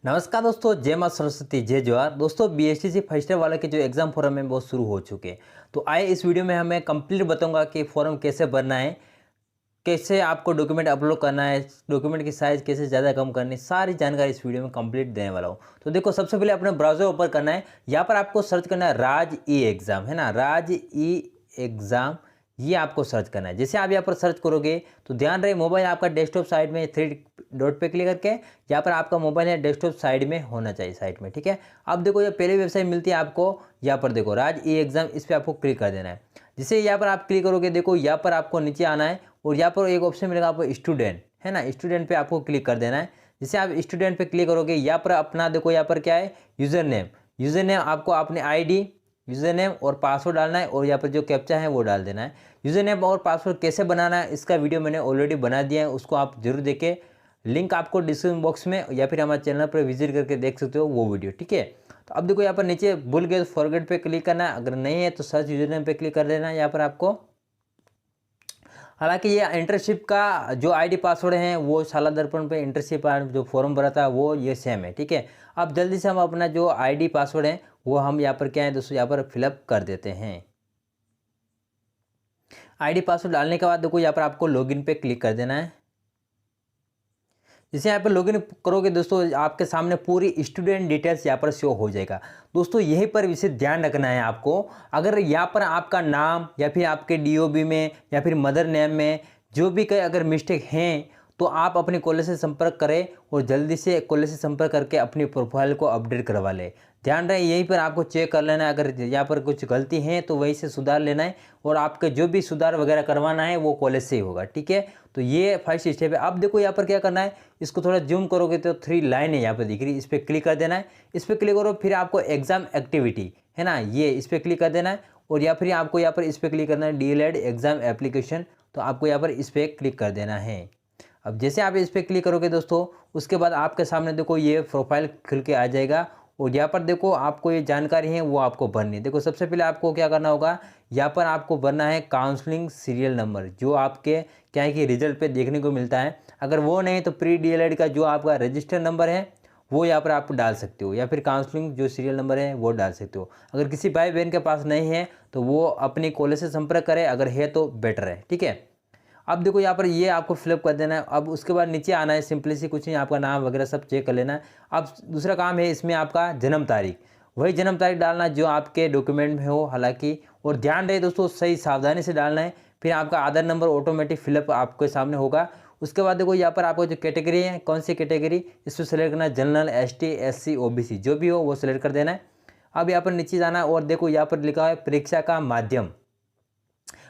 नमस्कार दोस्तों, जय मां सरस्वती, जय जवाहर। दोस्तों बीएसटीसी फर्स्ट ईयर वाले के जो एग्ज़ाम फॉर्म है वो शुरू हो चुके हैं। तो आए इस वीडियो में हमें कंप्लीट बताऊंगा कि फॉर्म कैसे भरना है, कैसे आपको डॉक्यूमेंट अपलोड करना है, डॉक्यूमेंट की साइज़ कैसे ज़्यादा कम करनी है, सारी जानकारी इस वीडियो में कंप्लीट देने वाला हूँ। तो देखो, सबसे पहले अपने ब्राउज़र ओपन करना है। यहाँ पर आपको सर्च करना है राज ई एग्ज़ाम, है ना, राज ई एग्ज़ाम, ये आपको सर्च करना है। जैसे आप यहाँ पर सर्च करोगे तो ध्यान रहे, मोबाइल आपका डेस्कटॉप साइड में 3 डॉट पे क्लिक करके यहाँ पर आपका मोबाइल है डेस्कटॉप साइड में होना चाहिए, साइड में, ठीक है। अब देखो, ये पहली वेबसाइट मिलती है आपको, यहाँ पर देखो राज ई एग्ज़ाम, इस पर आपको क्लिक कर देना है। जिसे यहाँ पर आप क्लिक करोगे, देखो यहाँ पर आपको नीचे आना है और यहाँ पर एक ऑप्शन मिलेगा आपको स्टूडेंट, है ना, स्टूडेंट पे आपको क्लिक कर देना है। जैसे आप स्टूडेंट पे क्लिक करोगे, यहाँ पर अपना देखो, यहाँ पर क्या है, यूज़र नेम। यूज़र नेम आपको अपने आईडी, यूज़र नेम और पासवर्ड डालना है और यहाँ पर जो कैप्चा है वो डाल देना है। यूज़र नेम और पासवर्ड कैसे बनाना है, इसका वीडियो मैंने ऑलरेडी बना दिया है, उसको आप जरूर देखें। लिंक आपको डिस्क्रिप्शन बॉक्स में या फिर हमारे चैनल पर विजिट करके देख सकते हो वो वीडियो, ठीक है। तो अब देखो, यहाँ पर नीचे भूल गए तो फॉरगेट पे क्लिक करना है, अगर नहीं है तो सर्च यूज़र नेम पे क्लिक कर देना है यहाँ पर आपको। हालांकि ये इंटर्नशिप का जो आईडी पासवर्ड है वो शाला दर्पण पे इंटर्नशिप जो फॉर्म भरा था वो ये सेम है, ठीक है। अब जल्दी से हम अपना जो आईडी पासवर्ड है वो हम यहाँ पर क्या है दोस्तों, यहाँ पर फिलअप कर देते हैं। आईडी पासवर्ड डालने के बाद देखो, यहाँ पर आपको लॉगिन पे क्लिक कर देना है। जैसे यहाँ पर लॉगिन करोगे दोस्तों, आपके सामने पूरी स्टूडेंट डिटेल्स यहाँ पर शो हो जाएगा। दोस्तों यहीं पर विशेष ध्यान रखना है आपको, अगर यहाँ पर आपका नाम या फिर आपके डीओबी में या फिर मदर नेम में जो भी कहीं अगर मिस्टेक हैं तो आप अपने कॉलेज से संपर्क करें और जल्दी से कॉलेज से संपर्क करके अपनी प्रोफाइल को अपडेट करवा लें। ध्यान रहे, यहीं पर आपको चेक कर लेना है, अगर यहाँ पर कुछ गलती है तो वहीं से सुधार लेना है और आपके जो भी सुधार वगैरह करवाना है वो कॉलेज से ही होगा, ठीक है। तो ये फर्स्ट स्टेप है। अब देखो, यहाँ पर क्या करना है, इसको थोड़ा जूम करोगे तो 3 लाइन है यहाँ पर दिख रही है, इस पर क्लिक कर देना है। इस पर क्लिक करो, फिर आपको एग्जाम एक्टिविटी, है ना, ये इस पर क्लिक कर देना है और या फिर आपको यहाँ पर इस पर क्लिक करना है डीएलएड एग्जाम एप्लीकेशन, तो आपको यहाँ पर इस पर क्लिक कर देना है। अब जैसे आप इस पर क्लिक करोगे दोस्तों, उसके बाद आपके सामने देखो ये प्रोफाइल खुल के आ जाएगा और यहाँ पर देखो आपको ये जानकारी है वो आपको भरनी है। देखो, सबसे पहले आपको क्या करना होगा, यहाँ पर आपको भरना है काउंसलिंग सीरियल नंबर, जो आपके क्या है कि रिजल्ट पे देखने को मिलता है। अगर वो नहीं तो प्री डीएलएड का जो आपका रजिस्टर नंबर है वो यहाँ पर आप डाल सकते हो, या फिर काउंसलिंग जो सीरियल नंबर है वो डाल सकते हो। अगर किसी भाई बहन के पास नहीं है तो वो अपनी कॉलेज से संपर्क करें, अगर है तो बेटर है, ठीक है। अब देखो, यहाँ पर ये आपको फिलअप कर देना है। अब उसके बाद नीचे आना है, सिंपली सी कुछ नहीं, आपका नाम वगैरह सब चेक कर लेना है। अब दूसरा काम है इसमें आपका जन्म तारीख, वही जन्म तारीख डालना जो आपके डॉक्यूमेंट में हो हालांकि, और ध्यान रहे दोस्तों सही सावधानी से डालना है। फिर आपका आधार नंबर ऑटोमेटिक फिलअप आपके सामने होगा। उसके बाद देखो, यहाँ पर आपको जो कैटेगरी है, कौन सी कैटेगरी, इस पर सेलेक्ट करना है, जनरल, एसटी, एससी, ओबीसी, जो भी हो वो सिलेक्ट कर देना है। अब यहाँ पर नीचे जाना है और देखो यहाँ पर लिखा है परीक्षा का माध्यम।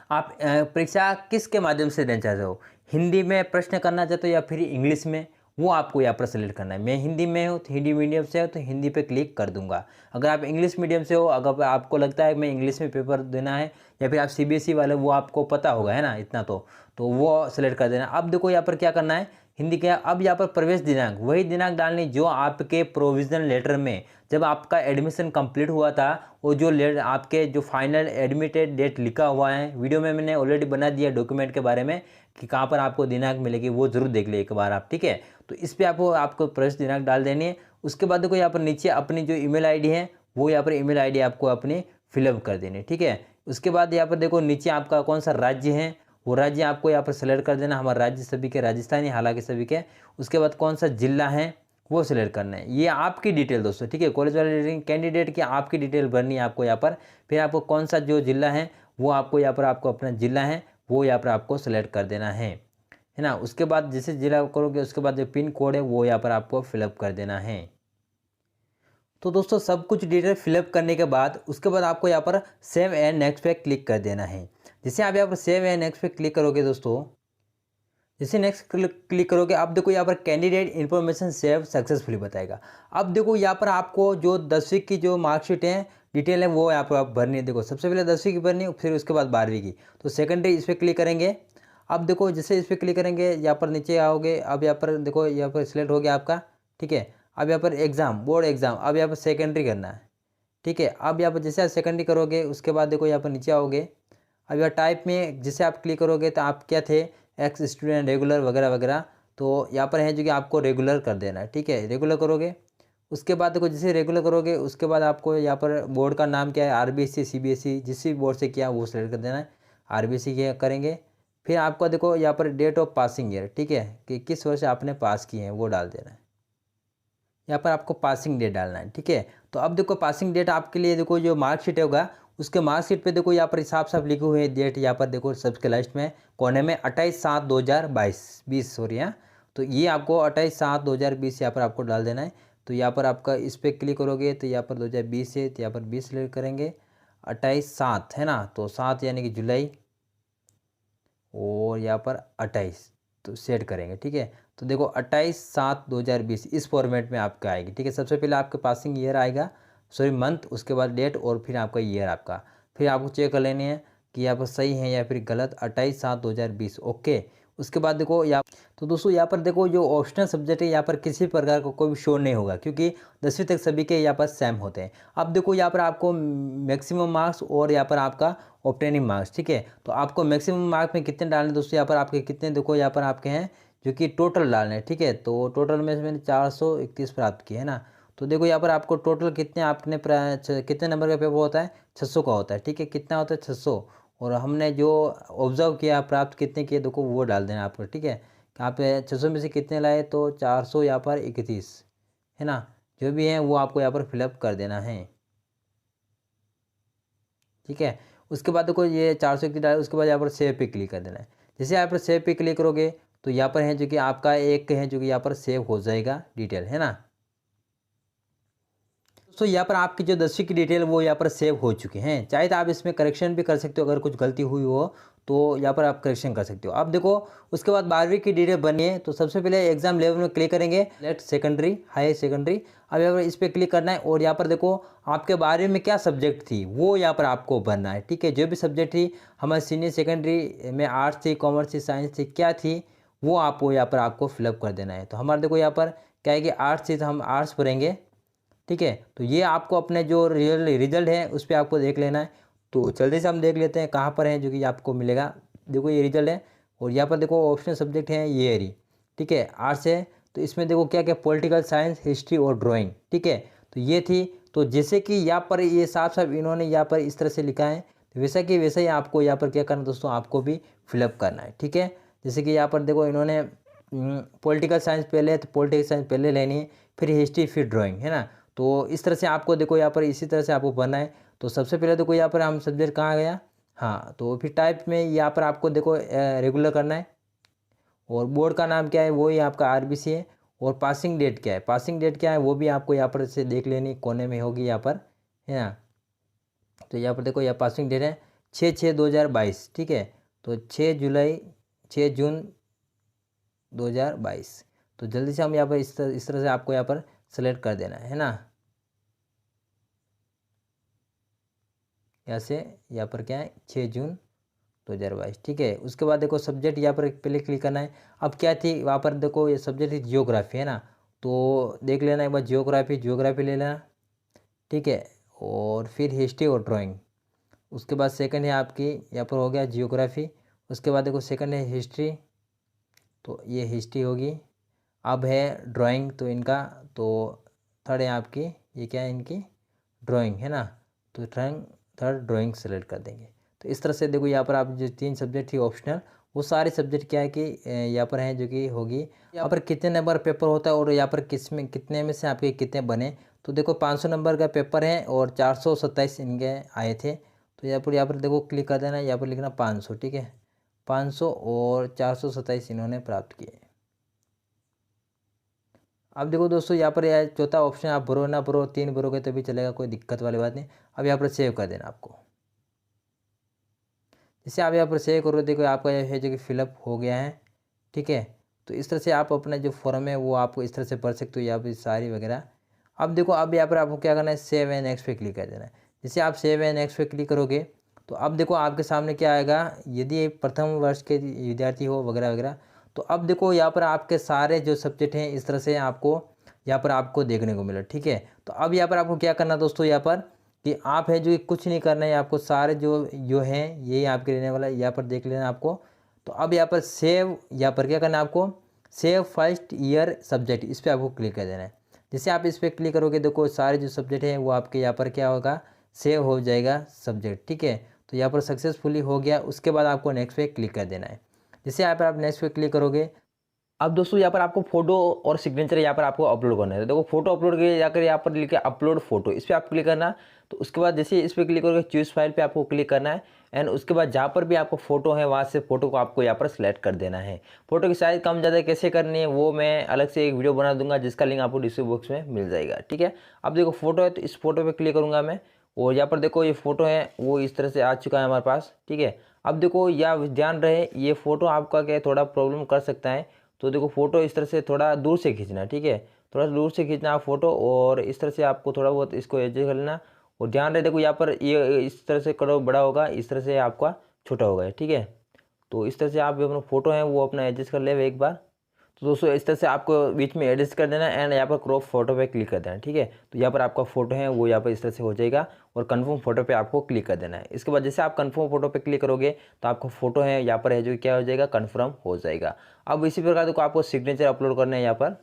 आप परीक्षा किसके माध्यम से देना चाहते हो, हिंदी में प्रश्न करना चाहते हो या फिर इंग्लिश में, वो आपको यहाँ पर सेलेक्ट करना है। मैं हिंदी में हूँ तो हिंदी मीडियम से हो तो हिंदी पे क्लिक कर दूंगा। अगर आप इंग्लिश मीडियम से हो, अगर आपको लगता है मैं इंग्लिश में पेपर देना है, या फिर आप सीबीएसई वाले, वो आपको पता होगा, है ना, इतना तो वो सेलेक्ट कर देना। अब देखो यहाँ पर क्या करना है, हिंदी क्या, अब यहाँ पर प्रवेश दिनांक, वही दिनांक डालनी जो आपके प्रोविजनल लेटर में जब आपका एडमिशन कंप्लीट हुआ था, वो जो आपके जो फाइनल एडमिटेड डेट लिखा हुआ है, वीडियो में मैंने ऑलरेडी बना दिया डॉक्यूमेंट के बारे में कि कहाँ पर आपको दिनांक मिलेगी, वो जरूर देख ले एक बार आप, ठीक है। तो इस पर आपको प्रवेश दिनांक डाल देनी है। उसके बाद देखो यहाँ पर नीचे अपनी जो ईमेल आईडी है वो यहाँ पर ईमेल आईडी आपको अपनी फिलअप कर देनी है, ठीक है। उसके बाद यहाँ पर देखो नीचे आपका कौन सा राज्य है वो राज्य आपको यहाँ पर सेलेक्ट कर देना। हमारा राज्य सभी के राजस्थानी, हालांकि सभी के। उसके बाद कौन सा जिला है वो सिलेक्ट करना है। ये आपकी डिटेल दोस्तों, ठीक है, कॉलेज वाले कैंडिडेट की आपकी डिटेल भरनी है आपको यहाँ पर। फिर आपको कौन सा जो जिला है वो आपको यहाँ पर, आपको अपना जिला है वो यहाँ पर आपको सेलेक्ट कर देना है ना। उसके बाद जैसे जिला करोगे उसके बाद जो पिन कोड है वो यहाँ पर आपको फिलअप कर देना है। तो दोस्तों सब कुछ डिटेल फिलअप करने के बाद उसके बाद आपको यहाँ पर सेव एंड नेक्स्ट पे क्लिक कर देना है। जैसे आप यहाँ पर सेव एंड नेक्स्ट पे क्लिक करोगे दोस्तों, जैसे नेक्स्ट क्लिक करोगे, अब देखो यहाँ पर कैंडिडेट इन्फॉर्मेशन सेव सक्सेसफुली बताएगा। अब देखो यहाँ पर आपको जो 10वीं की जो मार्कशीट है डिटेल है वो यहाँ पर आप भरनी है। देखो सबसे पहले 10वीं की भरनी है, फिर उसके बाद 12वीं की, तो सेकेंडरी इस पर क्लिक करेंगे। अब देखो जैसे इस पर क्लिक करेंगे यहाँ पर नीचे आओगे, अब यहाँ पर देखो यहाँ पर सिलेक्ट हो गया आपका, ठीक है। अब यहाँ पर एग्ज़ाम, बोर्ड एग्ज़ाम, अब यहाँ पर सेकेंडरी करना है, ठीक है। अब यहाँ पर जैसे आप सेकेंडरी करोगे उसके बाद देखो यहाँ पर नीचे आओगे, अब यहाँ टाइप में जैसे आप क्लिक करोगे तो आप क्या थे, एक्स स्टूडेंट, रेगुलर वगैरह वगैरह, तो यहाँ पर है जो कि आपको रेगुलर कर देना है, ठीक है। रेगुलर करोगे उसके बाद देखो जैसे रेगुलर करोगे उसके बाद आपको यहाँ पर बोर्ड का नाम क्या है, आरबीएसई सीबीएसई जिस भी बोर्ड से किया वो सेलेक्ट कर देना है। आरबीएसई के करेंगे। फिर आपको देखो यहाँ पर डेट ऑफ पासिंग ईयर, ठीक है, कि किस वर्ष आपने पास किए हैं वो डाल देना है। यहाँ पर आपको पासिंग डेट डालना है, ठीक है। तो अब देखो पासिंग डेट आपके लिए देखो जो मार्कशीट होगा उसके मार्कशीट पे देखो यहाँ पर साफ साफ लिखे हुए डेट, यहाँ पर देखो सबके लास्ट में कोने में 28/7/2020 सॉरी हाँ। तो ये आपको 28/7/2020 यहाँ पर आपको डाल देना है। तो यहाँ पर आपका इस पर क्लिक करोगे तो यहाँ पर 2020 है तो यहाँ पर 20 सेलेक्ट करेंगे। 28/7 है ना, तो 7 यानी कि जुलाई और यहाँ पर 28 तो सेट करेंगे, ठीक है। तो देखो 28/7/2020 इस फॉर्मेट में आपका आएगी, ठीक है। सबसे पहले आपके पासिंग ईयर आएगा, सॉरी मंथ, उसके बाद डेट और फिर आपका ईयर आपका। फिर आपको चेक कर लेनी है कि यहाँ पर सही है या फिर गलत। 28/7/2020 ओके। उसके बाद देखो यहाँ, तो दोस्तों यहाँ पर देखो जो ऑप्शनल सब्जेक्ट है यहाँ पर किसी प्रकार का कोई भी शो नहीं होगा क्योंकि 10वीं तक सभी के यहाँ पर सेम होते हैं। अब देखो यहाँ पर आपको मैक्सिमम मार्क्स और यहाँ पर आपका ऑब्टेनिंग मार्क्स, ठीक है। तो आपको मैक्सिमम मार्क्स में कितने डालने दोस्तों, यहाँ पर आपके कितने देखो यहाँ पर आपके हैं जो कि टोटल डालने, ठीक है। तो टोटल में से मैंने 431 प्राप्त किए है ना। तो देखो यहाँ पर आपको टोटल कितने आपने कितने नंबर का पेपर होता है, 600 का होता है, ठीक है। कितना होता है 600, और हमने जो ऑब्जर्व किया प्राप्त कितने किए देखो वो डाल देना आपको, ठीक है। आप 600 में से कितने लाए तो 400 यहाँ पर 31 है ना। जो भी है वो आपको यहाँ पर फिलअप कर देना है, ठीक है। उसके बाद देखो ये 431 डाले, उसके बाद यहाँ पर सेव पे क्लिक कर देना है। जैसे यहाँ पर सेव पे क्लिक करोगे तो यहाँ पर है जो कि आपका एक है जो कि यहाँ पर सेव हो जाएगा डिटेल, है ना। तो यहाँ पर आपकी जो 10वीं की डिटेल वो यहाँ पर सेव हो चुके हैं। चाहे तो आप इसमें करेक्शन भी कर सकते हो, अगर कुछ गलती हुई हो तो यहाँ पर आप करेक्शन कर सकते हो। अब देखो उसके बाद 12वीं की डिटेल बनी है तो सबसे पहले एग्जाम लेवल में क्लिक करेंगे, लेट सेकेंडरी हाई सेकेंडरी। अब यहाँ पर इस पर क्लिक करना है और यहाँ पर देखो आपके 12वीं में क्या सब्जेक्ट थी वो यहाँ पर आपको भरना है, ठीक है। जो भी सब्जेक्ट थी हमारे सीनियर सेकेंडरी में, आर्ट्स थी, कॉमर्स थी, साइंस थी, क्या थी वो आपको यहाँ पर आपको फिलअप कर देना है। तो हमारे देखो यहाँ पर क्या है कि आर्ट्स थी तो हम आर्ट्स भरेंगे, ठीक है। तो ये आपको अपने जो रिजल्ट है उस पर आपको देख लेना है। तो जल्दी से हम देख लेते हैं कहाँ पर है जो कि आपको मिलेगा। देखो ये रिजल्ट है और यहाँ पर देखो ऑप्शनल सब्जेक्ट है ये रही, ठीक है। आर्ट्स है तो इसमें देखो क्या क्या पॉलिटिकल साइंस, हिस्ट्री और ड्राइंग, ठीक है। तो ये थी, तो जैसे कि यहाँ पर ये साफ साफ इन्होंने यहाँ पर इस तरह से लिखा है तो वैसा कि वैसा ही आपको यहाँ पर क्या करना दोस्तों, आपको भी फिलअप करना है, ठीक है। जैसे कि यहाँ पर देखो इन्होंने पॉलिटिकल साइंस पहले है तो पॉलिटिकल साइंस पहले लेनी है, फिर हिस्ट्री, फिर ड्राइंग, है ना। तो इस तरह से आपको देखो यहाँ पर इसी तरह से आपको बनना है। तो सबसे पहले देखो यहाँ पर हम सब्जेक्ट कहाँ गया, हाँ, तो फिर टाइप में यहाँ पर आपको देखो रेगुलर करना है और बोर्ड का नाम क्या है वो ही आपका आरबीसी है। और पासिंग डेट क्या है, पासिंग डेट क्या है वो भी आपको यहाँ पर से देख लेनी, कोने में होगी यहाँ पर, है ना। तो यहाँ पर देखो यह पासिंग डेट है 6/6/2022, ठीक है। तो 6 जून 2022। तो जल्दी से हम यहाँ पर इस तरह से आपको यहाँ पर सेलेक्ट कर देना है ना। यहाँ से यहाँ पर क्या है 6 जून 2022, ठीक है। उसके बाद देखो सब्जेक्ट यहाँ पर पहले क्लिक करना है। अब क्या थी वहाँ पर देखो ये सब्जेक्ट थी जियोग्राफी, है ना। तो देख लेना एक बार जियोग्राफी ले लेना, ठीक है। और फिर हिस्ट्री और ड्राइंग। उसके बाद सेकंड है आपकी यहाँ पर हो गया जियोग्राफी। उसके बाद देखो सेकंड है हिस्ट्री, तो ये हिस्ट्री होगी। अब है ड्राइंग तो इनका, तो थर्ड है आपकी ये क्या है इनकी ड्राइंग, है ना। तो थर्ड ड्राइंग सेलेक्ट कर देंगे। तो इस तरह से देखो यहाँ पर आप जो 3 सब्जेक्ट थी ऑप्शनल वो सारे सब्जेक्ट क्या है कि यहाँ पर हैं जो कि होगी। यहाँ पर कितने नंबर पेपर होता है और यहाँ पर कितने में से आपके कितने बने। तो देखो 500 नंबर का पेपर है और 427 इनके आए थे। तो यहाँ पर देखो क्लिक कर देना, यहाँ पर लिखना 500, ठीक है। 500 और 427 इन्होंने प्राप्त किए। अब देखो दोस्तों यहाँ पर यह चौथा ऑप्शन आप भरो ना भरो, 3 भरोगे तो भी चलेगा, कोई दिक्कत वाली बात नहीं। अब यहाँ पर सेव कर देना आपको। जैसे आप यहाँ पर सेव करो देखो आपका यह है जो कि फिलअप हो गया है, ठीक है। तो इस तरह से आप अपना जो फॉर्म है वो आपको इस तरह से भर सकते हो यहाँ पर सारी वगैरह। अब देखो अब यहाँ पर आपको क्या करना है, सेव एंड नेक्स्ट पे क्लिक कर देना है। जैसे आप सेव एंड नेक्स्ट पे क्लिक करोगे तो अब देखो आपके सामने क्या आएगा, यदि प्रथम वर्ष के विद्यार्थी हो वगैरह वगैरह। तो अब देखो यहाँ पर आपके सारे जो सब्जेक्ट हैं इस तरह से आपको यहाँ पर आपको देखने को मिला, ठीक है। तो अब यहाँ पर आपको क्या करना दोस्तों, यहाँ पर कि आप है जो कि कुछ नहीं करना है, आपको सारे जो हैं यही आपके रहने वाला है, यहाँ पर देख लेना आपको। तो अब यहाँ पर सेव, यहाँ पर क्या करना है आपको, सेव फर्स्ट ईयर सब्जेक्ट, इस पर आपको क्लिक कर देना है। जैसे आप इस पर क्लिक करोगे देखो सारे जो सब्जेक्ट हैं वो आपके यहाँ पर क्या होगा, सेव हो जाएगा सब्जेक्ट, ठीक है। तो यहाँ पर सक्सेसफुली हो गया। उसके बाद आपको नेक्स्ट पे क्लिक कर देना है। जैसे यहाँ पर आप नेक्स्ट पे क्लिक करोगे, अब दोस्तों यहाँ पर आपको फोटो और सिग्नेचर यहाँ पर आपको अपलोड करना है। तो देखो फोटो अपलोड के लिए जाकर यहाँ पर लिखा अपलोड फोटो, इस पर आप क्लिक करना। तो उसके बाद जैसे इस पर क्लिक करोगे चूज फाइल पे आपको क्लिक करना है एंड उसके बाद जहाँ पर भी आपको फोटो है वहाँ से फोटो को आपको यहाँ पर सिलेक्ट कर देना है। फोटो की साइज कम ज़्यादा कैसे करनी है वो मैं अलग से एक वीडियो बना दूंगा जिसका लिंक आपको डिस्क्रिप्शन बॉक्स में मिल जाएगा, ठीक है। अब देखो फोटो है तो इस फोटो पर क्लिक करूँगा मैं और यहाँ पर देखो ये फोटो है वो इस तरह से आ चुका है हमारे पास, ठीक है। अब देखो या ध्यान रहे ये फोटो आपका क्या थोड़ा प्रॉब्लम कर सकता है। तो देखो फोटो इस तरह से थोड़ा दूर से खींचना है, ठीक है। थोड़ा दूर से खींचना आप फोटो और इस तरह से आपको थोड़ा बहुत इसको एडजस्ट कर लेना। और ध्यान रहे देखो यहाँ पर ये इस तरह से करो बड़ा होगा, इस तरह से आपका छोटा होगा, ठीक है। तो इस तरह से आप अपना फोटो है वो अपना एडजस्ट कर ले एक बार। तो दोस्तों इस तरह से आपको बीच में एडजस्ट कर देना एंड यहाँ पर क्रॉप फोटो पे क्लिक कर देना, ठीक है। तो यहाँ पर आपका फोटो है वो यहाँ पर इस तरह से हो जाएगा और कन्फर्म फोटो पे आपको क्लिक कर देना है। इसके बाद जैसे आप कन्फर्म फोटो पे क्लिक करोगे तो आपका फोटो है यहाँ पर है जो क्या हो जाएगा, कन्फर्म हो जाएगा। अब इसी प्रकार देखो आपको सिग्नेचर अपलोड करना है यहाँ पर।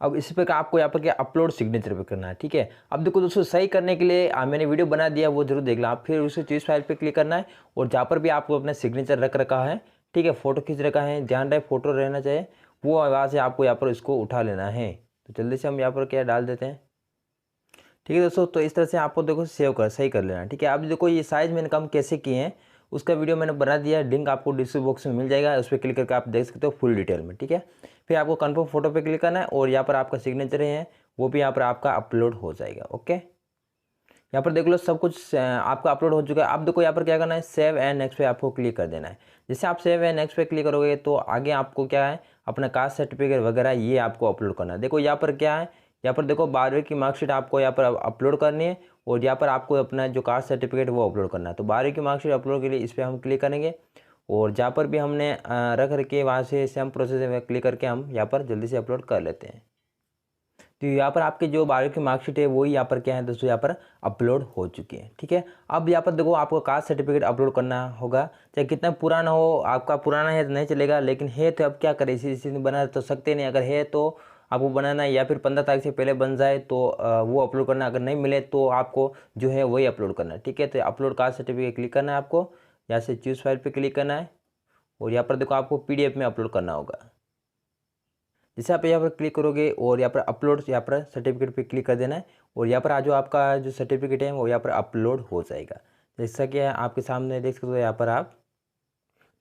अब इसी प्रकार आपको यहाँ पर क्या अपलोड सिग्नेचर पे करना है, ठीक है। अब देखो दोस्तों सही करने के लिए मैंने वीडियो बना दिया वो जरूर देख लो आप। फिर उसे चूज फाइल पे क्लिक करना है और जहाँ पर भी आपको अपना सिग्नेचर रख रखा है, ठीक है, फोटो खींच रखा है, ध्यान रहे फोटो रहना चाहिए, वो वहाँ से आपको यहाँ पर इसको उठा लेना है। तो जल्दी से हम यहाँ पर क्या डाल देते हैं, ठीक है दोस्तों। तो इस तरह से आपको देखो सेव कर सही कर लेना, ठीक है। अब देखो ये साइज मैंने कम कैसे किए हैं उसका वीडियो मैंने बना दिया, लिंक आपको डिस्क्रिप्शन बॉक्स में मिल जाएगा, उस पर क्लिक करके आप देख सकते हो फुल डिटेल में, ठीक है। फिर आपको कन्फर्म फोटो पे क्लिक करना है और यहाँ पर आपका सिग्नेचर है वो भी यहाँ पर आपका अपलोड हो जाएगा, ओके। यहाँ पर देख लो सब कुछ आपका अपलोड हो चुका है। अब देखो यहाँ पर क्या करना है, सेव एंड नेक्स्ट पे आपको क्लिक कर देना है। जैसे आप सेव एंड नेक्स्ट पे क्लिक करोगे तो आगे आपको क्या है अपना कास्ट सर्टिफिकेट वगैरह ये आपको अपलोड करना है। देखो यहाँ पर क्या है, यहाँ पर देखो 12वीं की मार्कशीट आपको यहाँ पर अपलोड करनी है और यहाँ पर आपको अपना जो कास्ट सर्टिफिकेट वो अपलोड करना है। तो 12वीं की मार्कशीट अपलोड के लिए इस पर हम क्लिक करेंगे और जहाँ पर भी हमने रख रखे वहाँ से सेम प्रोसेस में क्लिक करके हम यहाँ पर जल्दी से अपलोड कर लेते हैं। तो यहाँ पर आपके जो 12वीं की मार्कशीट है वही यहाँ पर क्या है दोस्तों यहाँ पर अपलोड हो चुकी है, ठीक है। अब यहाँ पर देखो आपको कास्ट सर्टिफिकेट अपलोड करना होगा, चाहे कितना पुराना हो, आपका पुराना है तो नहीं चलेगा, लेकिन है तो अब क्या करें इसी बना तो सकते नहीं। अगर है तो आपको बनाना है या फिर 15 तारीख से पहले बन जाए तो वो अपलोड करना, अगर नहीं मिले तो आपको जो है वही अपलोड करना है, ठीक है। तो अपलोड कास्ट सर्टिफिकेट क्लिक करना है आपको, यहाँ से चूज फाइल पर क्लिक करना है और यहाँ पर देखो आपको PDF में अपलोड करना होगा। जैसे आप यहाँ पर क्लिक करोगे और यहाँ पर अपलोड यहाँ पर सर्टिफिकेट पे क्लिक कर देना है और यहाँ पर जो आपका जो सर्टिफिकेट है वो यहाँ पर अपलोड हो जाएगा। जैसा कि आपके सामने देख सकते हो यहाँ पर आप।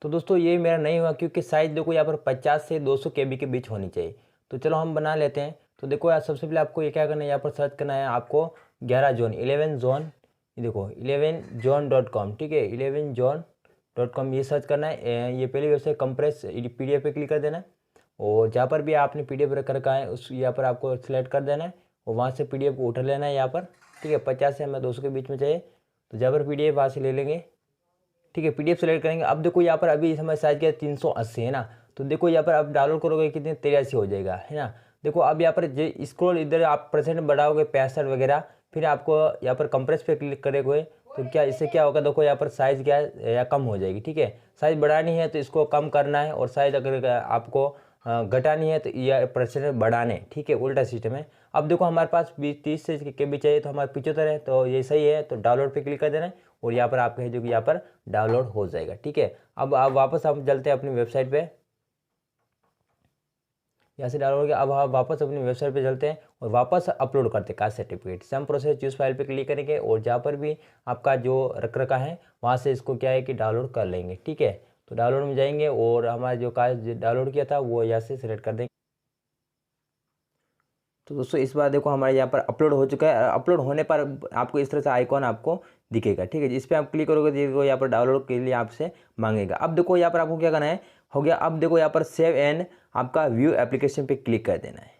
तो दोस्तों ये मेरा नहीं हुआ क्योंकि साइज देखो यहाँ पर 50 से 200 KB के बीच होनी चाहिए। तो चलो हम बना लेते हैं। तो देखो यार सबसे पहले आपको ये क्या करना है, यहाँ पर सर्च करना है आपको 11 जोन 11 जोन, देखो 11zone.com, ठीक है, 11zone.com ये सर्च करना है। ये पहली वेबसाइट कंप्रेस PDF पे क्लिक कर देना है और जहाँ पर भी आपने PDF रख रखा है उस यहाँ पर आपको सिलेक्ट कर देना है और वहाँ से PDF को उठा लेना है यहाँ पर, ठीक है। 50 से हमें 200 के बीच में चाहिए तो जहाँ पर PDF वहाँ से ले लेंगे, ठीक है। PDF सेलेक्ट करेंगे। अब देखो यहाँ पर अभी हमारे साइज क्या 380 है ना, तो देखो यहाँ पर आप डाउनलोड करोगे कितने 83 हो जाएगा, है ना। देखो अब यहाँ पर स्क्रॉल इधर आप % बढ़ाओगे 65 वगैरह, फिर आपको यहाँ पर कंप्रेस पे क्लिक करोगे तो क्या इससे क्या होगा, देखो यहाँ पर साइज़ क्या है या कम हो जाएगी, ठीक है। साइज़ बढ़ानी है तो इसको कम करना है और साइज़ अगर आपको घटानी है तो यह % बढ़ाने, ठीक है, उल्टा सिस्टम है। अब देखो हमारे पास 20-30 से KB चाहिए तो हमारे 75 है तो ये सही है। तो डाउनलोड पे क्लिक कर देना है और यहाँ पर आपका है जो कि यहाँ पर डाउनलोड हो जाएगा, ठीक है। अब आप वापस हम चलते हैं अपनी वेबसाइट पे, यहाँ से डाउनलोड किया। अब हम वापस अपनी वेबसाइट पे चलते हैं और वापस अपलोड करते हैं caste certificate. Same process choose file पे क्लिक करेंगे और जहाँ पर भी आपका जो रख रखा है वहाँ से इसको क्या है कि डाउनलोड कर लेंगे, ठीक है। तो डाउनलोड में जाएंगे और हमारा जो कास्ट डाउनलोड किया था वो यहाँ से सिलेक्ट कर देंगे। तो दोस्तों इस बार देखो हमारे यहाँ पर अपलोड हो चुका है। अपलोड होने पर आपको इस तरह से आइकॉन आपको दिखेगा, ठीक है। इस पर आप क्लिक करोगे देखो यहाँ पर डाउनलोड के लिए आपसे मांगेगा। अब देखो यहाँ पर आपको क्या करना है, हो गया। अब देखो यहाँ पर सेव एंड आपका व्यू एप्लीकेशन पे क्लिक कर देना है।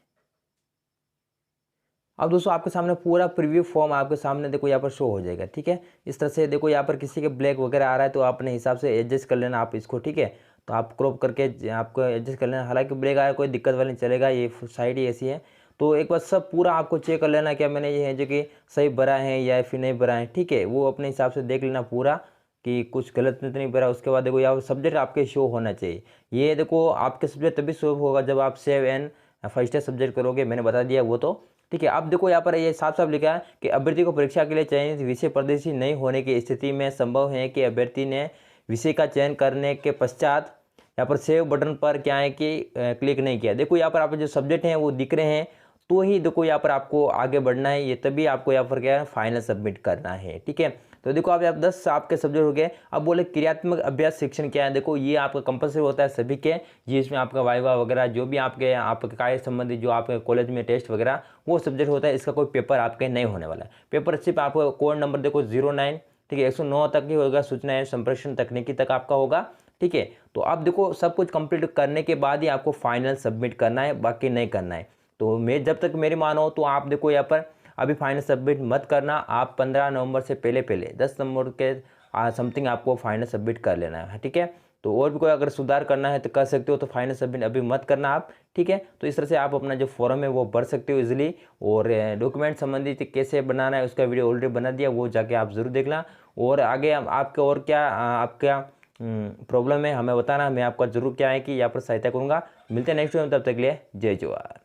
अब दोस्तों आपके सामने पूरा प्रीव्यू फॉर्म आपके सामने देखो यहाँ पर शो हो जाएगा, ठीक है। इस तरह से देखो यहाँ पर किसी के ब्लैक वगैरह आ रहा है तो अपने हिसाब से एडजस्ट कर लेना आप इसको, ठीक है। तो आप क्रॉप करके आपको एडजस्ट कर लेना। हालांकि ब्लैक आया कोई दिक्कत वाली नहीं चलेगा, ये साइड ही ऐसी है। तो एक बार सब पूरा आपको चेक कर लेना क्या मैंने ये है जो कि सही भरा है या फिर नहीं भरा है, ठीक है। वो अपने हिसाब से देख लेना पूरा कि कुछ गलत तो नहीं भरा। उसके बाद देखो यहाँ सब्जेक्ट आपके शो होना चाहिए। ये देखो आपके सब्जेक्ट तभी शो होगा जब आप save and first year subject करोगे, मैंने बता दिया वो तो ठीक है। अब देखो यहाँ पर ये साफ साफ लिखा है कि अभ्यर्थी को परीक्षा के लिए चयनित विषय प्रदर्शित नहीं होने की स्थिति में संभव है कि अभ्यर्थी ने विषय का चयन करने के पश्चात यहाँ पर सेव बटन पर क्या है कि क्लिक नहीं किया। देखो यहाँ पर आप जो सब्जेक्ट हैं वो दिख रहे हैं, तो ही देखो यहाँ पर आपको आगे बढ़ना है, ये तभी आपको यहाँ पर क्या है फाइनल सबमिट करना है, ठीक है। तो देखो आप 10 आपके सब्जेक्ट हो गए। अब बोले क्रियात्मक अभ्यास शिक्षण क्या है, देखो ये आपका कंपलसरी होता है सभी के, ये इसमें आपका वाइवा वगैरह जो भी आपके कार्य संबंधी जो आपके कॉलेज में टेस्ट वगैरह वो सब्जेक्ट होता है, इसका कोई पेपर आपके नहीं होने वाला है। पेपर सिर्फ आपको कोड नंबर देखो 09 ठीक है 109 तक ही होगा, सूचना एवं संप्रेषण तकनीकी तक आपका होगा, ठीक है। तो आप देखो सब कुछ कंप्लीट करने के बाद ही आपको फाइनल सबमिट करना है, बाकी नहीं करना है। तो मैं जब तक मेरी मानो तो आप देखो यहाँ पर अभी फाइनल सबमिट मत करना, आप 15 नवंबर से पहले 10 नवंबर के समथिंग आपको फाइनल सबमिट कर लेना है, ठीक है। तो और भी कोई अगर सुधार करना है तो कर सकते हो, तो फाइनल सबमिट अभी मत करना आप, ठीक है। तो इस तरह से आप अपना जो फॉर्म है वो भर सकते हो इजीली। और डॉक्यूमेंट संबंधित कैसे बनाना है उसका वीडियो ऑलरेडी बना दिया, वो जाके आप ज़रूर देखना। और आगे आपके और क्या आपका प्रॉब्लम है हमें बताना, मैं आपका जरूर क्या है कि यहाँ पर सहायता करूँगा। मिलते हैं नेक्स्ट वीडियो में, तब तक के लिए जय जवाहर।